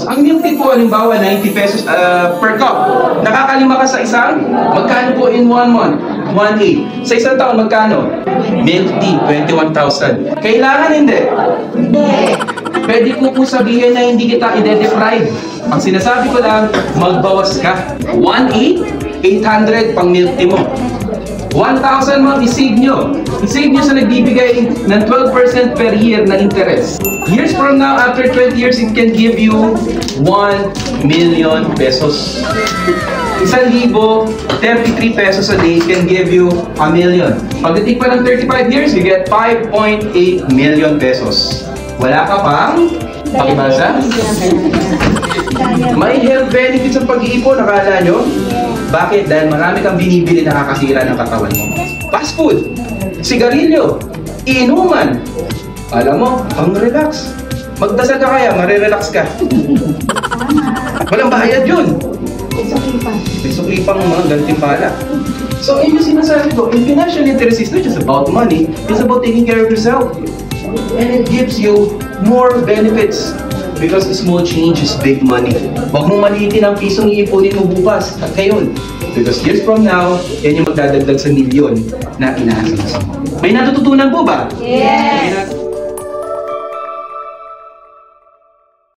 Ang milk tea po, halimbawa, 90 pesos per cup. Nakakalima ka sa isang, magkano po in 1 month? 1.8. Sa isang taon, magkano? Milk tea, 21,000. Kailangan hindi? Hindi. Pwede ko po sabihin na hindi kita i-deprive. Ang sinasabi ko lang, magbawas ka. 1.8, 800 pang milk tea mo. 1,000 mo, isave nyo. Isave nyo sa nagbibigay ng 12% per year na interest. Years from now, after 20 years, it can give you 1 million pesos. 1,000, 33 pesos a day can give you 1 million. Pagdating pa ng 35 years, you get 5.8 million pesos. Wala ka pang pakibasa? May health benefits ang pag-iipon, nakala nyo? Bakit? Dahil marami kang binibili na nakakasira ng katawan mo. Fast food, sigarilyo, inuman. Alam mo, pang-relax. Magdasal ka kaya, marirelax ka. Walang bayad yun. May suklipang mga gantimpala. So, yun yung sinasabi ko, in financial literacy is not just about money, it's about taking care of yourself. And it gives you more benefits. Because small change is big money. Huwag mong maliitin ang pisong iipunin mo bukas at ngayon. Because years from now, yan yung magdadagdag sa milyon na inaasas mo. May natututunan po ba? Yes!